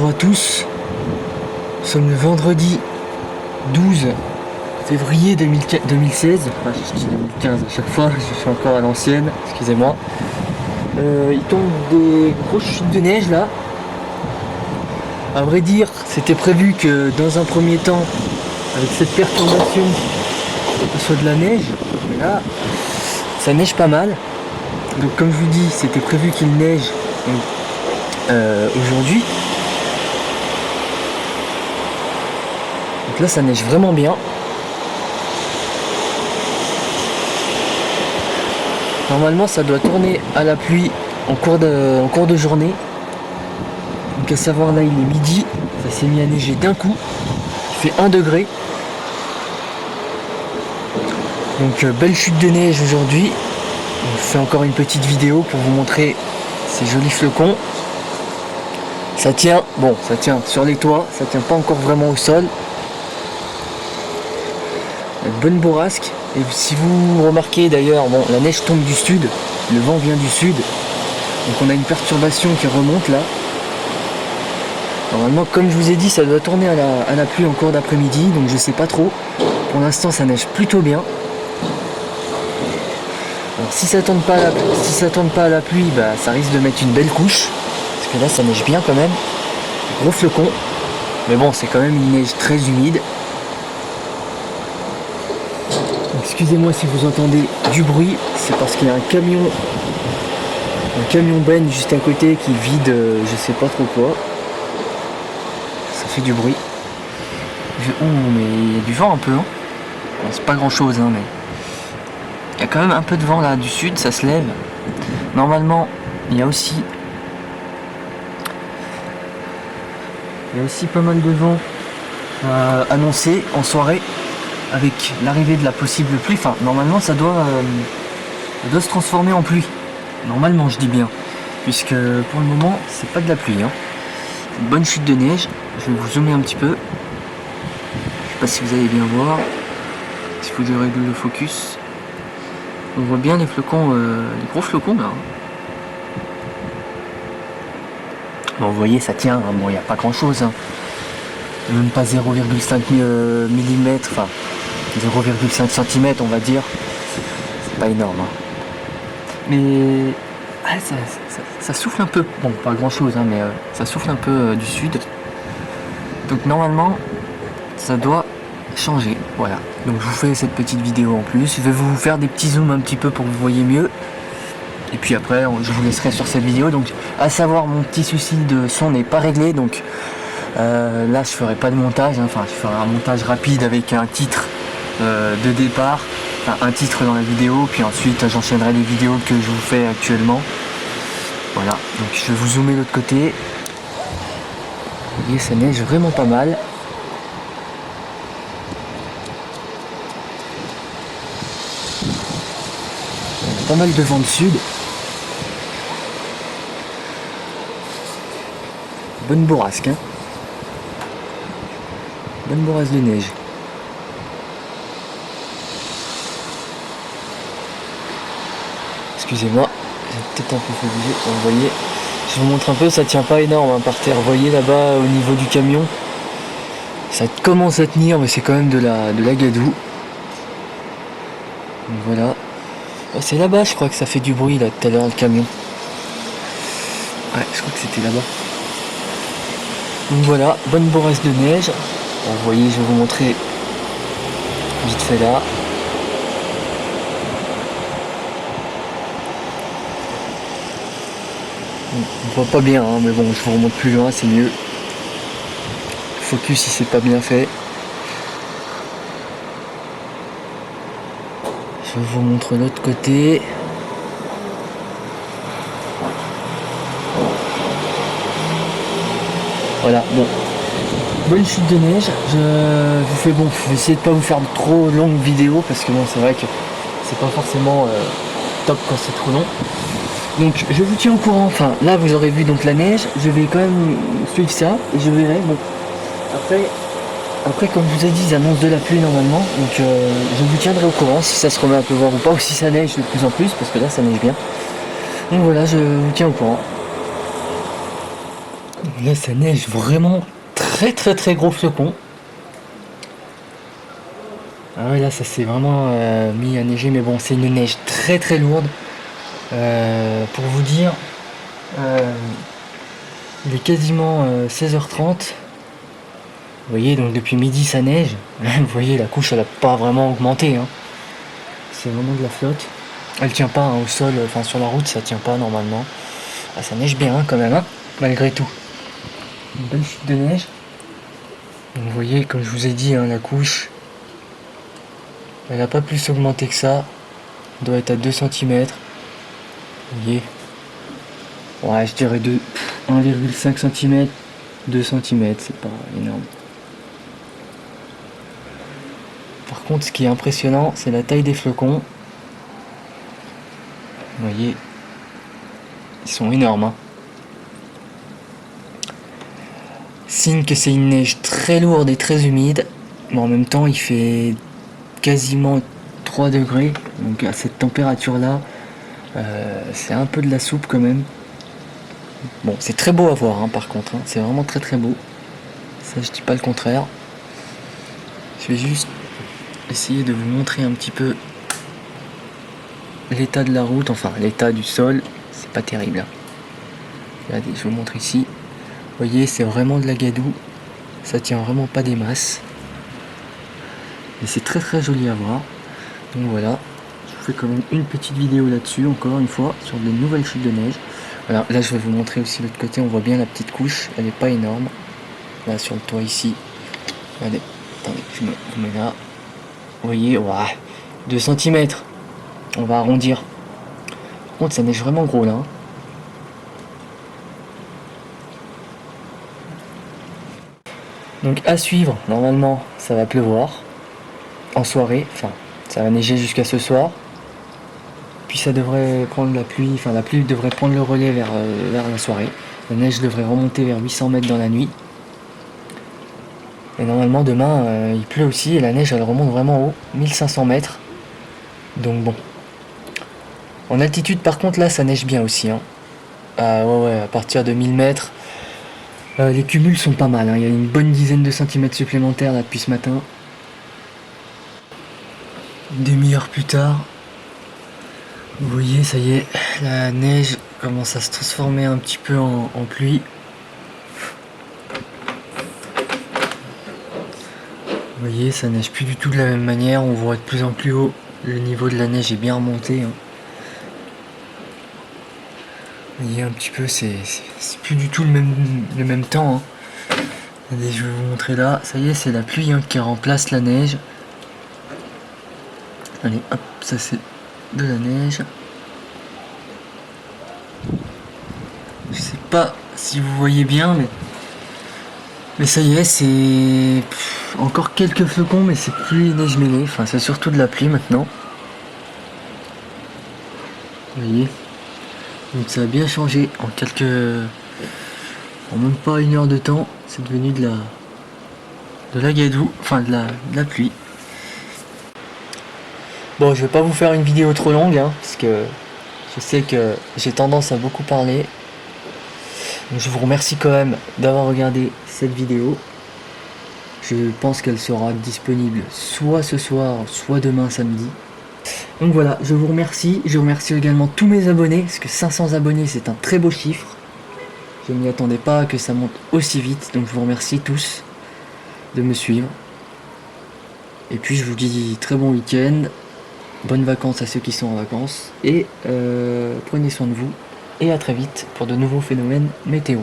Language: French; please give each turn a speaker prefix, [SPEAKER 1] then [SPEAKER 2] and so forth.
[SPEAKER 1] bonjour à tous. Nous sommes le vendredi 12 février 2016. Enfin, je dis 2015 à chaque fois, je suis encore à l'ancienne, excusez-moi. Il tombe des grosses chutes de neige là. À vrai dire, c'était prévu que dans un premier temps, avec cette perturbation, ce soit de la neige. Mais là, ça neige pas mal. Donc comme je vous dis, c'était prévu qu'il neige aujourd'hui. Donc là, ça neige vraiment bien. Normalement, ça doit tourner à la pluie en cours de journée. Donc à savoir là, il est midi, ça s'est mis à neiger d'un coup. Il fait 1 degré. Donc belle chute de neige aujourd'hui. Je fais encore une petite vidéo pour vous montrer ces jolis flocons. Ça tient, bon, ça tient sur les toits, ça tient pas encore vraiment au sol. Une bonne bourrasque. Et si vous remarquez d'ailleurs, bon, la neige tombe du sud, le vent vient du sud. Donc on a une perturbation qui remonte là. Normalement, comme je vous ai dit, ça doit tourner à la pluie en cours d'après-midi, donc je sais pas trop. Pour l'instant, ça neige plutôt bien. Alors si ça tombe pas à la pluie, bah, ça risque de mettre une belle couche. Parce que là, ça neige bien quand même. Gros flocons. Mais bon, c'est quand même une neige très humide. Excusez-moi si vous entendez du bruit, c'est parce qu'il y a un camion benne juste à côté qui vide je sais pas trop quoi. Ça fait du bruit. Oh, mais il y a du vent un peu, hein. Bon, c'est pas grand chose, hein, mais il y a quand même un peu de vent là du sud, ça se lève. Normalement, il y a aussi pas mal de vent annoncé en soirée. Avec l'arrivée de la possible pluie, enfin normalement ça doit se transformer en pluie. Normalement, je dis bien, puisque pour le moment c'est pas de la pluie, hein. Une bonne chute de neige. Je vais vous zoomer un petit peu. Je sais pas si vous allez bien voir. S'il faut que je règle le focus. On voit bien les flocons, les gros flocons là. Bon, vous voyez, ça tient. Hein. Bon, il n'y a pas grand chose. Hein. Même pas 0,5 mm, enfin 0,5 cm on va dire. C'est pas énorme. Hein. Mais ça souffle un peu. Bon, pas grand chose, hein, mais ça souffle un peu du sud. Donc normalement, ça doit changer. Voilà. Donc je vous fais cette petite vidéo en plus. Je vais vous faire des petits zooms un petit peu pour que vous voyez mieux. Et puis après, je vous laisserai sur cette vidéo. Donc, à savoir, mon petit souci de son n'est pas réglé. Donc là, je ferai pas de montage. Hein. Enfin, je ferai un montage rapide avec un titre de départ. Enfin, un titre dans la vidéo. Puis ensuite, j'enchaînerai les vidéos que je vous fais actuellement. Voilà. Donc, je vais vous zoomer de l'autre côté. Vous voyez, ça neige vraiment pas mal. Pas mal de vent de sud. Bonne bourrasque, hein. Bonne bourrasque de neige. Excusez-moi, j'ai peut-être un peu fait bouger. Vous voyez, je vous montre un peu, ça tient pas énorme hein, par terre. Vous voyez là-bas au niveau du camion, ça commence à tenir, mais c'est quand même de la gadoue. Donc voilà. Oh, c'est là-bas, je crois que ça fait du bruit là tout à l'heure le camion. Ouais, je crois que c'était là-bas. Donc voilà, bonne bourrasque de neige. Bon, vous voyez, je vais vous montrer vite fait là. On voit pas bien, hein, mais bon, je vous remonte plus loin, c'est mieux. Focus si c'est pas bien fait. Je vous montre l'autre côté. Voilà, bon. Bonne chute de neige. Je vous fais bon, je vais essayer de pas vous faire de trop longues vidéos parce que bon, c'est vrai que c'est pas forcément top quand c'est trop long. Donc je vous tiens au courant. Enfin, là vous aurez vu donc la neige. Je vais quand même suivre ça et je verrai. Bon, après, comme je vous ai dit, ils annoncent de la pluie normalement, donc je vous tiendrai au courant si ça se remet à pleuvoir ou pas, ou si ça neige de plus en plus, parce que là ça neige bien. Donc voilà, je vous tiens au courant. Là ça neige vraiment très gros flocons. Ah ouais là ça s'est vraiment mis à neiger, mais bon c'est une neige très lourde. Pour vous dire, il est quasiment 16h30. Vous voyez, donc depuis midi ça neige. Vous voyez, la couche elle a pas vraiment augmenté, hein. C'est vraiment de la flotte. Elle tient pas, hein, au sol, enfin sur la route ça tient pas normalement. Ah, ça neige bien, hein, quand même, hein, malgré tout. Une belle chute de neige. Donc, vous voyez, comme je vous ai dit, hein, la couche elle a pas plus augmenté que ça. Elle doit être à 2 cm. Vous voyez, ouais, je dirais 1,5 cm, 2 cm, c'est pas énorme. Par contre, ce qui est impressionnant, c'est la taille des flocons. Vous voyez, ils sont énormes, hein. Signe que c'est une neige très lourde et très humide, mais en même temps, il fait quasiment 3 degrés. Donc à cette température-là, c'est un peu de la soupe quand même. Bon, c'est très beau à voir, hein, par contre, hein. C'est vraiment très beau. Ça, je dis pas le contraire. Je vais juste essayer de vous montrer un petit peu l'état de la route, enfin l'état du sol. C'est pas terrible, hein. Regardez, je vous montre ici. Vous voyez, c'est vraiment de la gadoue. Ça tient vraiment pas des masses. Et c'est très joli à voir. Donc voilà, je vous fais quand même une petite vidéo là-dessus, encore une fois, sur de nouvelles chutes de neige. Voilà, là je vais vous montrer aussi l'autre côté, on voit bien la petite couche, elle n'est pas énorme. Là sur le toit ici, regardez, attendez, je me mets là. Vous voyez, ouais, 2 cm. On va arrondir. Par contre ça neige vraiment gros là, hein. Donc à suivre, normalement ça va pleuvoir en soirée, enfin ça va neiger jusqu'à ce soir. Puis ça devrait prendre la pluie, enfin la pluie devrait prendre le relais vers la soirée. La neige devrait remonter vers 800 mètres dans la nuit. Et normalement demain il pleut aussi et la neige elle remonte vraiment haut, 1500 mètres. Donc bon. En altitude par contre là ça neige bien aussi, hein. Ouais, à partir de 1000 mètres. Les cumuls sont pas mal, hein. Il y a une bonne dizaine de centimètres supplémentaires là depuis ce matin. Une demi-heure plus tard, vous voyez, ça y est, la neige commence à se transformer un petit peu en pluie. Vous voyez, ça neige plus du tout de la même manière, on voit de plus en plus haut, le niveau de la neige est bien remonté, hein. Vous voyez un petit peu, c'est plus du tout le même temps, hein. Allez, je vais vous montrer là, ça y est, c'est la pluie, hein, qui remplace la neige. Allez, hop, ça c'est de la neige. Je sais pas si vous voyez bien, mais ça y est, c'est encore quelques flocons, mais c'est plus neige mêlée. Enfin, c'est surtout de la pluie maintenant. Vous voyez, donc ça a bien changé en même pas une heure de temps. C'est devenu de la gadoue, enfin de la pluie. Bon, je vais pas vous faire une vidéo trop longue, hein, parce que je sais que j'ai tendance à beaucoup parler. Donc je vous remercie quand même d'avoir regardé cette vidéo. Je pense qu'elle sera disponible soit ce soir, soit demain samedi. Donc voilà, je vous remercie. Je remercie également tous mes abonnés, parce que 500 abonnés c'est un très beau chiffre. Je ne m'y attendais pas que ça monte aussi vite, donc je vous remercie tous de me suivre. Et puis je vous dis très bon week-end. Bonnes vacances à ceux qui sont en vacances et prenez soin de vous et à très vite pour de nouveaux phénomènes météo.